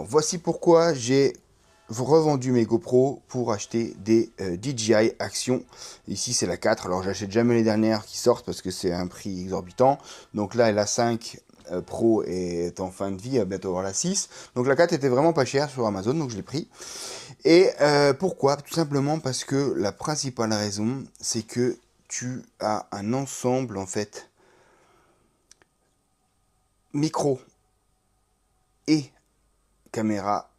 Alors, voici pourquoi j'ai revendu mes GoPro pour acheter des DJI Action. Ici, c'est la 4. Alors, j'achète jamais les dernières qui sortent parce que c'est un prix exorbitant. Donc là, la 5 Pro est en fin de vie, à bientôt avoir la 6. Donc la 4 était vraiment pas chère sur Amazon, donc je l'ai pris. Et pourquoi? Tout simplement parce que la principale raison, c'est que tu as un ensemble, en fait, micro et caméra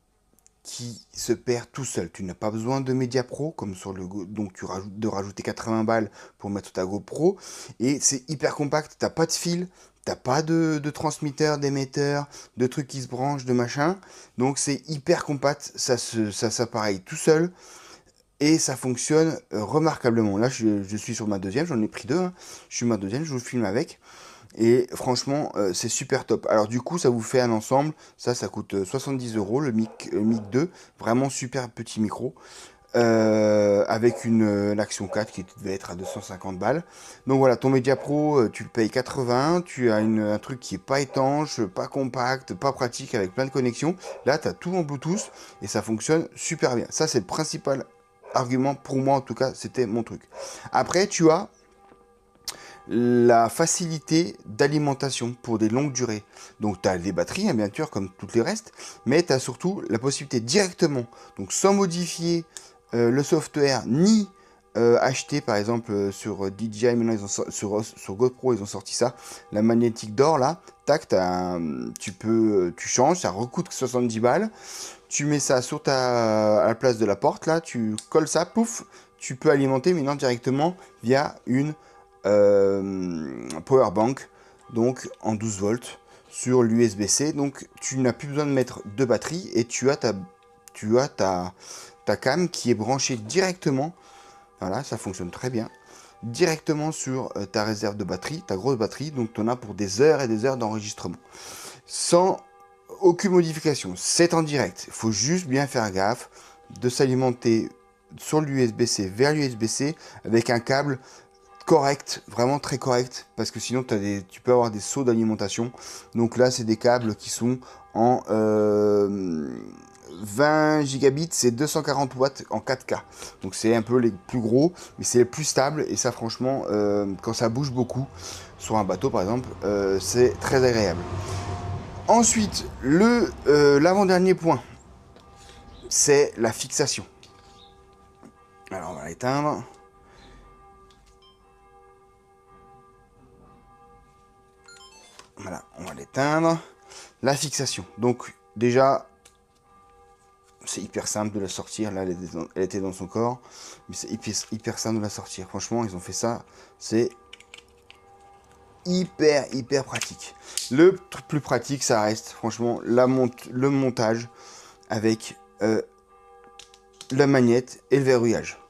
qui se perd tout seul. Tu n'as pas besoin de Media Pro comme sur le donc tu rajoutes de rajouter 80 balles pour mettre ta GoPro et c'est hyper compact, t'as pas de fil, t'as pas de transmetteur, d'émetteur, de trucs qui se branchent, de machin. Donc c'est hyper compact, ça s'appareille tout seul et ça fonctionne remarquablement. Là je suis sur ma deuxième, j'en ai pris deux, hein. Je suis ma deuxième, je vous filme avec. Et franchement, c'est super top. Alors du coup, ça vous fait un ensemble. Ça coûte 70 euros, le Mic 2. Vraiment super petit micro. Avec l'Action 4 qui devait être à 250 balles. Donc voilà, ton Media Pro, tu le payes 80. Tu as un truc qui est pas étanche, pas compact, pas pratique, avec plein de connexions. Là, tu as tout en Bluetooth et ça fonctionne super bien. Ça, c'est le principal argument pour moi, en tout cas, c'était mon truc. Après, tu as la facilité d'alimentation pour des longues durées. Donc tu as les batteries, hein, bien sûr, comme toutes les restes, mais tu as surtout la possibilité directement, donc sans modifier le software, ni acheter par exemple sur DJI, maintenant sur GoPro ils ont sorti ça, la magnétique d'or là, tac, tu changes, ça recoûte 70 balles, tu mets ça à la place de la porte là, tu colles ça, pouf, tu peux alimenter maintenant directement via une power bank, donc en 12 volts sur l'USB-C. Donc tu n'as plus besoin de mettre de batterie et tu as ta cam qui est branchée directement. Voilà, ça fonctionne très bien. Directement sur ta réserve de batterie, ta grosse batterie. Donc tu en as pour des heures et des heures d'enregistrement. Sans aucune modification. C'est en direct. Il faut juste bien faire gaffe de s'alimenter sur l'USB-C vers l'USB-C avec un câble correct, vraiment très correct, parce que sinon tu peux avoir des sauts d'alimentation. Donc là, c'est des câbles qui sont en 20 gigabits, c'est 240 watts en 4K. Donc c'est un peu les plus gros, mais c'est les plus stables. Et ça, franchement, quand ça bouge beaucoup, sur un bateau par exemple, c'est très agréable. Ensuite, l'avant-dernier point, c'est la fixation. Alors on va l'éteindre. Voilà, on va l'éteindre. La fixation. Donc déjà, c'est hyper simple de la sortir. Là, elle était dans son corps. Mais c'est hyper simple de la sortir. Franchement, ils ont fait ça. C'est hyper pratique. Le plus pratique, ça reste franchement le montage avec la magnette et le verrouillage.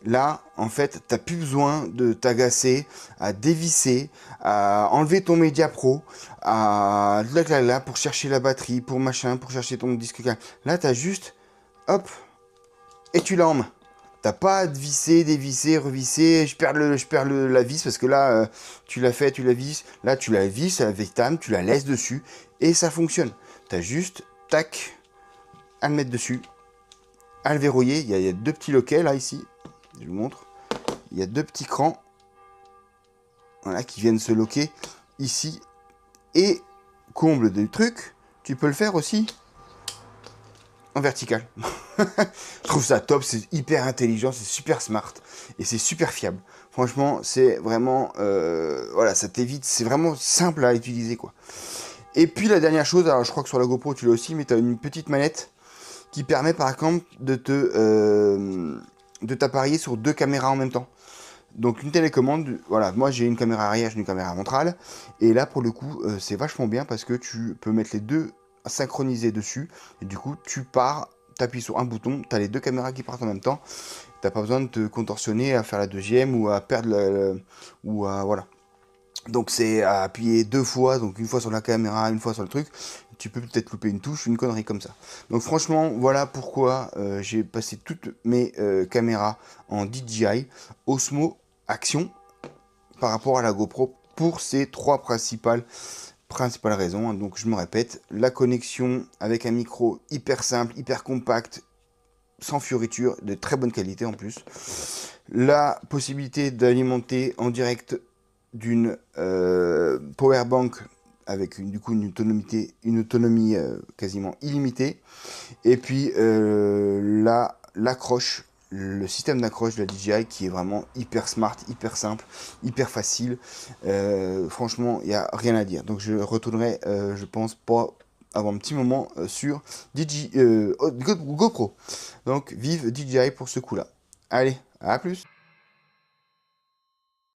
Là, en fait, t'as plus besoin de t'agacer à dévisser, à enlever ton Media Pro, là pour chercher la batterie, pour machin, pour chercher ton disque. Là, t'as juste, hop, et tu l'as en main. T'as pas à visser, dévisser, revisser. Je perds la vis parce que là, tu l'as fait, tu la visses. Là, tu la visses avec ta main, tu la laisses dessus et ça fonctionne. T'as juste, tac, à le mettre dessus, à le verrouiller. Il y a deux petits loquets là, ici. Je vous montre. Il y a deux petits crans, voilà, qui viennent se loquer ici. Et comble du truc, tu peux le faire aussi en vertical. Je trouve ça top, c'est hyper intelligent, c'est super smart et c'est super fiable. Franchement, c'est vraiment, voilà, ça t'évite, c'est vraiment simple à utiliser quoi. Et puis la dernière chose, alors je crois que sur la GoPro tu l'as aussi, mais tu as une petite manette qui permet par exemple de t'appareiller sur deux caméras en même temps. Donc une télécommande, voilà, moi j'ai une caméra arrière, j'ai une caméra ventrale, et là pour le coup c'est vachement bien parce que tu peux mettre les deux synchronisés dessus, et du coup tu pars, t'appuies sur un bouton, tu as les deux caméras qui partent en même temps, t'as pas besoin de te contorsionner à faire la deuxième ou à perdre ou à voilà. Donc c'est à appuyer deux fois, donc une fois sur la caméra, une fois sur le truc. Tu peux peut-être louper une touche, une connerie comme ça. Donc franchement, voilà pourquoi j'ai passé toutes mes caméras en DJI Osmo Action par rapport à la GoPro pour ces trois principales principale raison, hein. Donc je me répète, la connexion avec un micro hyper simple, hyper compact, sans fioriture, de très bonne qualité en plus. La possibilité d'alimenter en direct d'une power bank avec du coup une autonomie quasiment illimitée. Et puis l'accroche, le système d'accroche de la DJI qui est vraiment hyper smart, hyper simple, hyper facile. Franchement, il n'y a rien à dire. Donc je retournerai, je pense, pas avant un petit moment sur GoPro. Donc vive DJI pour ce coup-là. Allez, à plus.